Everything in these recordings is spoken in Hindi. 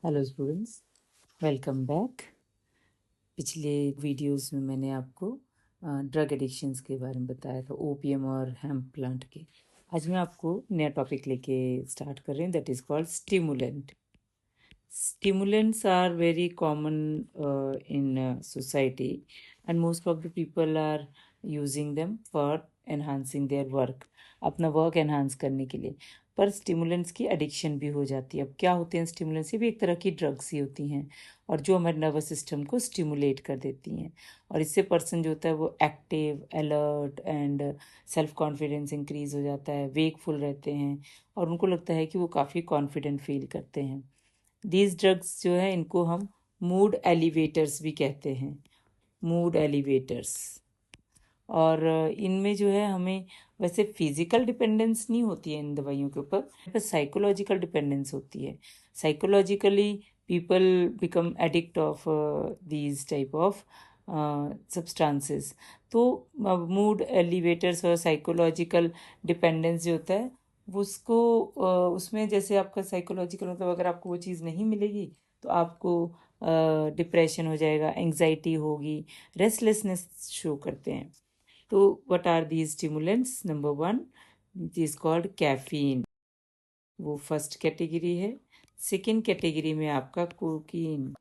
Hello students, welcome back. पिछले वीडियोस में मैंने आपको ड्रग एडिक्शंस के बारे में बताया था, ओपीएम और हेम्प प्लांट के। आज मैं आपको नया टॉपिक लेके स्टार्ट कर रही हूँ, that is called stimulant. Stimulants are very common in society, and most of the people are using them for enhancing their work, अपना वर्क एनहांस करने के लिए। पर स्टिमुलेंट्स की एडिक्शन भी हो जाती है। अब क्या होते हैं स्टिमुलेंट्स? ये भी एक तरह की ड्रग्स ही होती हैं, और जो हमारे नर्वस सिस्टम को स्टिमुलेट कर देती हैं, और इससे पर्सन जो होता है वो active, alert and self confidence increase हो जाता है, वेकफुल रहते हैं, और उनको लगता है कि वो काफ़ी कॉन्फिडेंट फील करते हैं। दीज ड्रग्स जो है इनको हम मूड एलिवेटर्स भी कहते हैं, मूड एलिवेटर्स। और इनमें जो है हमें वैसे फिजिकल डिपेंडेंस नहीं होती है इन दवाइयों के ऊपर, पर साइकोलॉजिकल डिपेंडेंस होती है। Psychologically people become edict of these type of substances. तो मूड एलिवेटर्स और साइकोलॉजिकल डिपेंडेंस जो होता है उसको उसमें जैसे आपका साइकोलॉजिकल मतलब अगर आपको वो चीज़ नहीं मिलेगी तो आपको डिप्रेशन हो जाएगा, एंग्जाइटी होगी, रेस्टलेसनेस शो करते हैं। तो what are these stimulants? Number one, it is called caffeine, वो फर्स्ट कैटेगरी है। सेकेंड कैटेगरी में आपका कोकीन,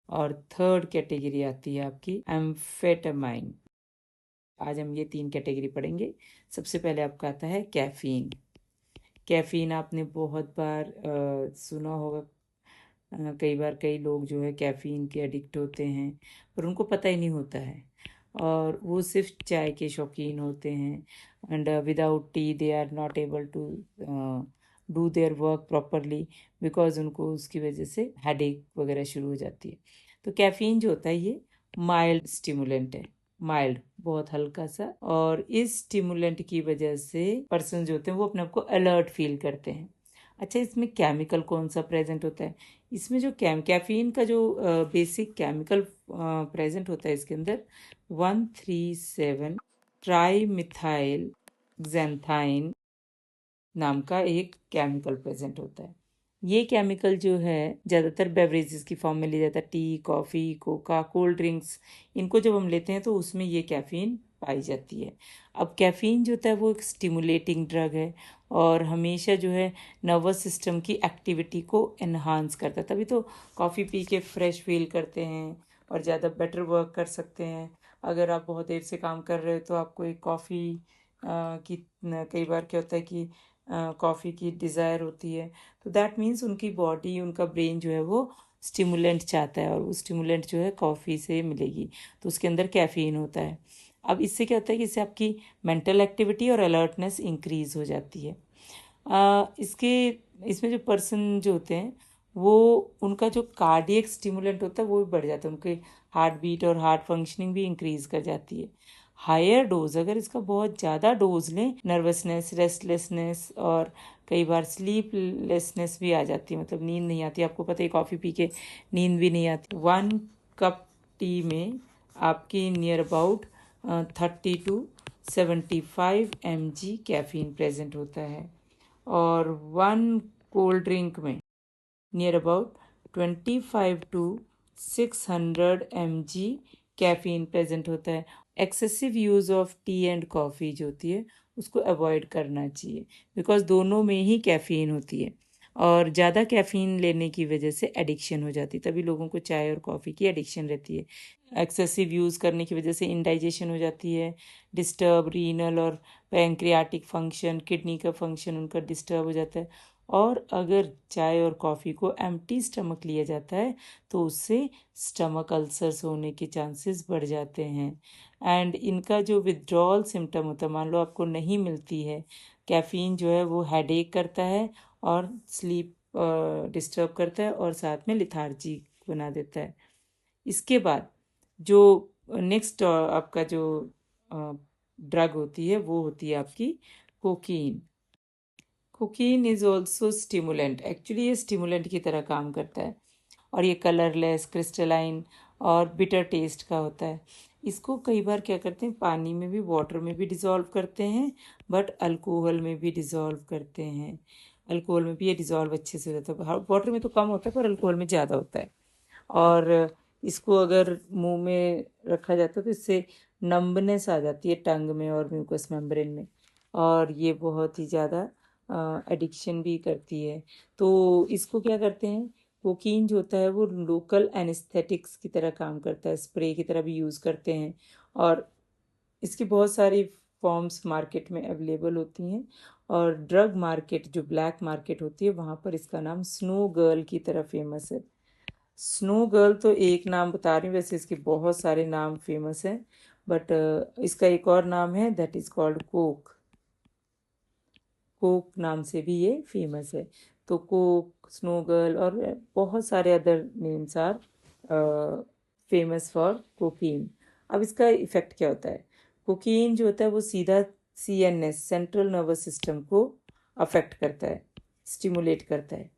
और थर्ड कैटेगरी आती है आपकी एम्फेटामाइन। आज हम ये तीन कैटेगरी पढ़ेंगे। सबसे पहले आपका आता है कैफीन। कैफीन आपने बहुत बार सुना होगा। कई बार कई लोग जो है कैफीन के एडिक्ट होते हैं, पर उनको पता ही नहीं होता है, और वो सिर्फ चाय के शौकीन होते हैं। And without tea they are not able to do their work properly, because उनको उसकी वजह से हेडेक वगैरह शुरू हो जाती है। तो कैफीन जो होता है ये माइल्ड स्टिमुलेंट है, माइल्ड, बहुत हल्का सा, और इस स्टिमुलेंट की वजह से पर्सन जो होते हैं वो अपने आप को अलर्ट फील करते हैं। अच्छा, इसमें केमिकल कौन सा प्रेजेंट होता है? इसमें जो कैफीन का जो बेसिक केमिकल प्रेजेंट होता है इसके अंदर 137 ट्राई मिथाइल xanthine नाम का एक केमिकल प्रेजेंट होता है। ये केमिकल जो है ज़्यादातर बेवरेजेस की फॉर्म में लिया जाता है, T, coffee, Coca, cold drinks. इनको जब हम लेते हैं तो उसमें ये कैफ़ीन पाई जाती है। अब कैफ़ीन जो होता है वो एक स्टिमुलेटिंग ड्रग है, और हमेशा जो है नर्वस सिस्टम की एक्टिविटी को एनहांस करता है। तभी तो कॉफ़ी पी के फ्रेश फील करते हैं और ज़्यादा बेटर वर्क कर सकते हैं। अगर आप बहुत देर से काम कर रहे हो तो आपको एक कॉफ़ी की कई बार क्या होता है कि कॉफ़ी की डिज़ायर होती है, तो दैट मीन्स उनकी बॉडी, उनका ब्रेन जो है वो स्टिमुलेंट चाहता है, और वो स्टिमुलेंट जो है कॉफ़ी से मिलेगी, तो उसके अंदर कैफ़ीन होता है। अब इससे क्या होता है कि इससे आपकी मेंटल एक्टिविटी और अलर्टनेस इंक्रीज़ हो जाती है। इसके इसमें जो पर्सन जो होते हैं वो, उनका जो कार्डियक स्टिमुलेंट होता है वो भी बढ़ जाता है, उनके हार्ट बीट और हार्ट फंक्शनिंग भी इंक्रीज़ कर जाती है। हायर डोज, अगर इसका बहुत ज़्यादा डोज लें, नर्वसनेस, रेस्टलेसनेस और कई बार स्लीपलेसनेस भी आ जाती है, मतलब नींद नहीं आती। आपको पता है कॉफ़ी पी के नींद भी नहीं आती। 1 कप टी में आपकी near about 30 to 75 mg caffeine present होता है, और 1 कोल्ड ड्रिंक में near about 25 to 600 mg caffeine present होता है। Excessive use of T and coffee जो होती है उसको अवॉइड करना चाहिए, बिकॉज दोनों में ही कैफ़ीन होती है, और ज़्यादा कैफ़ीन लेने की वजह से एडिक्शन हो जाती है। तभी लोगों को चाय और कॉफ़ी की एडिक्शन रहती है। एक्सेसिव यूज़ करने की वजह से इंडाइजेशन हो जाती है, डिस्टर्ब रीनल और पैंक्रियाटिक फंक्शन, किडनी का फंक्शन उनका डिस्टर्ब हो जाता है। और अगर चाय और कॉफ़ी को एम्प्टी स्टमक लिया जाता है तो उससे स्टमक अल्सर्स होने के चांसेस बढ़ जाते हैं। एंड इनका जो विथड्रॉल सिम्टम होता है, मान लो आपको नहीं मिलती है कैफ़ीन, जो है वो हेडेक करता है और स्लीप डिस्टर्ब करता है, और साथ में लिथार्जी बना देता है। इसके बाद जो नेक्स्ट आपका जो ड्रग होती है वो होती है आपकी cocaine. Cocaine is also stimulant, actually ये स्टिमुलेंट की तरह काम करता है, और ये कलरलेस, क्रिस्टलाइन और बिटर टेस्ट का होता है। इसको कई बार क्या करते हैं, पानी में भी, वाटर में भी डिज़ोल्व करते हैं, बट अल्कोहल में भी डिज़ोल्व करते हैं। अल्कोहल में भी ये डिज़ोल्व अच्छे से हो जाता है। वाटर में तो कम होता है पर अल्कोहल में ज़्यादा होता है। और इसको अगर मुंह में रखा जाता है तो इससे नंबनेस आ जाती है टंग में और म्यूकस मेम्ब्रेन में, और ये बहुत ही ज़्यादा एडिक्शन भी करती है। तो इसको क्या करते हैं, कोकीन जो होता है वो लोकल एनेस्थेटिक्स की तरह काम करता है, स्प्रे की तरह भी यूज़ करते हैं, और इसकी बहुत सारी फॉर्म्स मार्केट में अवेलेबल होती हैं। और ड्रग मार्केट जो ब्लैक मार्केट होती है वहाँ पर इसका नाम स्नो गर्ल की तरह फेमस है। स्नो गर्ल तो एक नाम बता रही हूँ, वैसे इसके बहुत सारे नाम फेमस हैं, बट इसका एक और नाम है that is called Coke. Coke नाम से भी ये फेमस है। तो कोक, स्नो गर्ल और बहुत सारे other names are famous for cocaine. अब इसका इफ़ेक्ट क्या होता है, कोकीन जो होता है वो सीधा CNS सेंट्रल नर्वस सिस्टम को अफेक्ट करता है, स्टिमुलेट करता है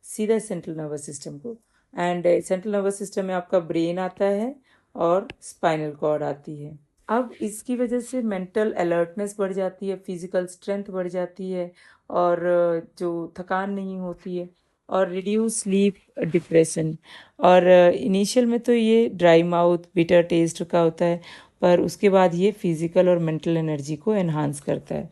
सीधा सेंट्रल नर्वस सिस्टम को। एंड सेंट्रल नर्वस सिस्टम में आपका ब्रेन आता है और स्पाइनल कॉर्ड आती है। अब इसकी वजह से मेंटल अलर्टनेस बढ़ जाती है, फिजिकल स्ट्रेंथ बढ़ जाती है, और जो थकान नहीं होती है, और रिड्यूस स्लीप, डिप्रेशन। और इनिशियल में तो ये ड्राई माउथ, बिटर टेस्ट का होता है, पर उसके बाद ये फिजिकल और मेंटल एनर्जी को एनहांस करता है।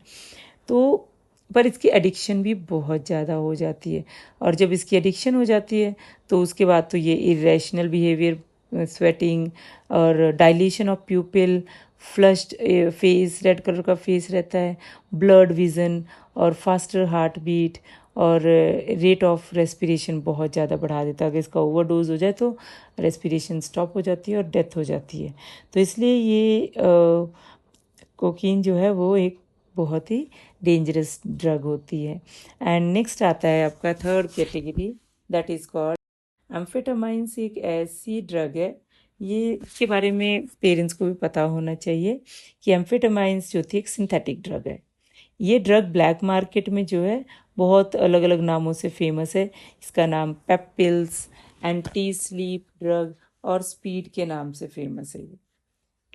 तो पर इसकी एडिक्शन भी बहुत ज़्यादा हो जाती है, और जब इसकी एडिक्शन हो जाती है तो उसके बाद तो ये इरेशनल बिहेवियर, स्वेटिंग और dilation of प्यूपिल, flushed face, red colour का फेस रहता है, ब्लर्ड विज़न और फास्टर हार्ट बीट, और रेट ऑफ रेस्पिरेशन बहुत ज़्यादा बढ़ा देता है। अगर इसका ओवरडोज हो जाए तो रेस्पिरेशन स्टॉप हो जाती है और डेथ हो जाती है। तो इसलिए ये कोकीन जो है वो एक बहुत ही डेंजरस ड्रग होती है। एंड नेक्स्ट आता है आपका third category, that is called amphetamines. एक ऐसी ड्रग है, ये इसके बारे में पेरेंट्स को भी पता होना चाहिए कि एम्फेटामाइंस जो थी एक सिंथेटिक ड्रग है। ये ड्रग ब्लैक मार्केट में जो है बहुत अलग अलग नामों से फेमस है। इसका नाम पेप पिल्स, एंटी स्लीप ड्रग और स्पीड के नाम से फेमस है। ये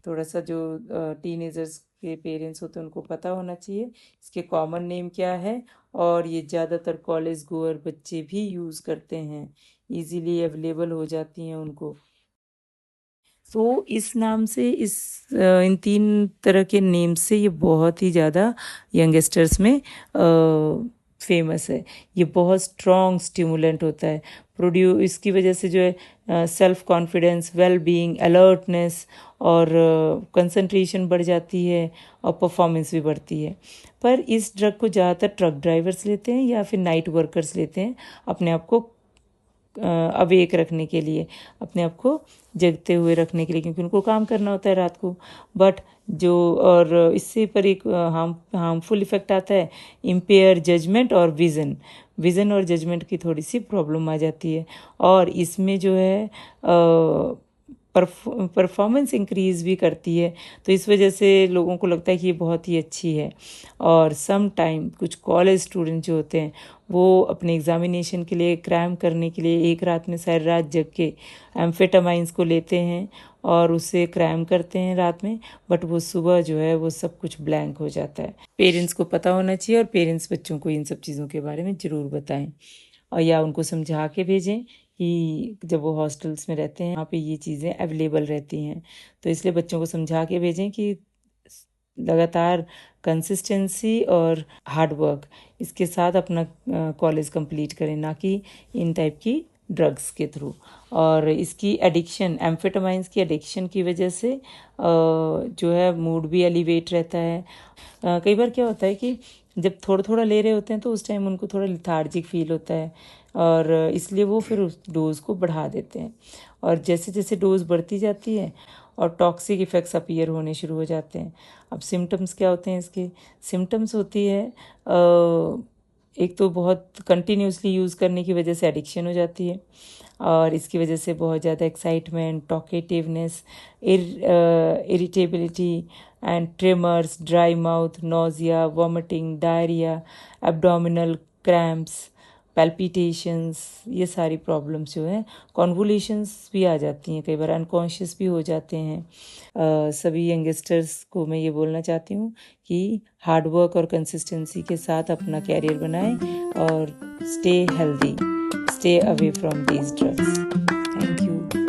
थोड़ा सा जो टीनेजर्स के पेरेंट्स होते हैं उनको पता होना चाहिए इसके कॉमन नेम क्या है, और ये ज़्यादातर कॉलेज गोअर बच्चे भी यूज़ करते हैं, इजीली अवेलेबल हो जाती हैं उनको। तो इस नाम से इन तीन तरह के नेम से ये बहुत ही ज़्यादा यंगस्टर्स में फेमस है। ये बहुत स्ट्रॉन्ग स्टिमुलेंट होता है, इसकी वजह से जो है self confidence, well being, alertness और कंसंट्रेशन बढ़ जाती है, और परफॉर्मेंस भी बढ़ती है। पर इस ड्रग को ज़्यादातर ट्रक ड्राइवर्स लेते हैं या फिर नाइट वर्कर्स लेते हैं, अपने आप को अवेक रखने के लिए, अपने आप को जगते हुए रखने के लिए, क्योंकि उनको काम करना होता है रात को। बट जो और इससे पर एक हार्मफुल इफेक्ट आता है, इम्पेयर जजमेंट और विज़न और जजमेंट की थोड़ी सी प्रॉब्लम आ जाती है, और इसमें जो है परफॉर्मेंस इंक्रीज़ भी करती है। तो इस वजह से लोगों को लगता है कि ये बहुत ही अच्छी है। और सम टाइम कुछ कॉलेज स्टूडेंट जो होते हैं वो अपने एग्जामिनेशन के लिए क्रैम करने के लिए एक रात में सारी रात जग के एम्फेटामाइंस को लेते हैं और उसे क्रैम करते हैं रात में, बट वो सुबह जो है वो सब कुछ ब्लैंक हो जाता है। पेरेंट्स को पता होना चाहिए, और पेरेंट्स बच्चों को इन सब चीज़ों के बारे में ज़रूर बताएं, और या उनको समझा के भेजें कि जब वो हॉस्टल्स में रहते हैं वहाँ पे ये चीज़ें अवेलेबल रहती हैं। तो इसलिए बच्चों को समझा के भेजें कि लगातार कंसिस्टेंसी और हार्ड वर्क इसके साथ अपना कॉलेज कंप्लीट करें, ना कि इन टाइप की ड्रग्स के थ्रू। और इसकी एडिक्शन, एम्फेटामाइंस की एडिक्शन की वजह से जो है मूड भी एलिवेट रहता है। कई बार क्या होता है कि जब थोड़ा थोड़ा ले रहे होते हैं तो उस टाइम उनको थोड़ा लिथार्जिक फील होता है, और इसलिए वो फिर उस डोज़ को बढ़ा देते हैं, और जैसे जैसे डोज़ बढ़ती जाती है और टॉक्सिक इफ़ेक्ट्स अपीयर होने शुरू हो जाते हैं। अब सिम्टम्स क्या होते हैं इसके, सिम्टम्स होती है एक तो बहुत कंटिन्यूसली यूज़ करने की वजह से एडिक्शन हो जाती है, और इसकी वजह से बहुत ज़्यादा excitement, talkativeness, irritability and tremors, dry mouth, nausea, vomiting, diarrhoea, abdominal cramps, palpitations, ये सारी प्रॉब्लम्स जो हैं, कॉन्वुलेशंस भी आ जाती हैं, कई बार अनकॉन्शियस भी हो जाते हैं। सभी यंगस्टर्स को मैं ये बोलना चाहती हूँ कि हार्ड वर्क और कंसिस्टेंसी के साथ अपना कैरियर बनाएं और stay healthy, stay away from these drugs. Thank you.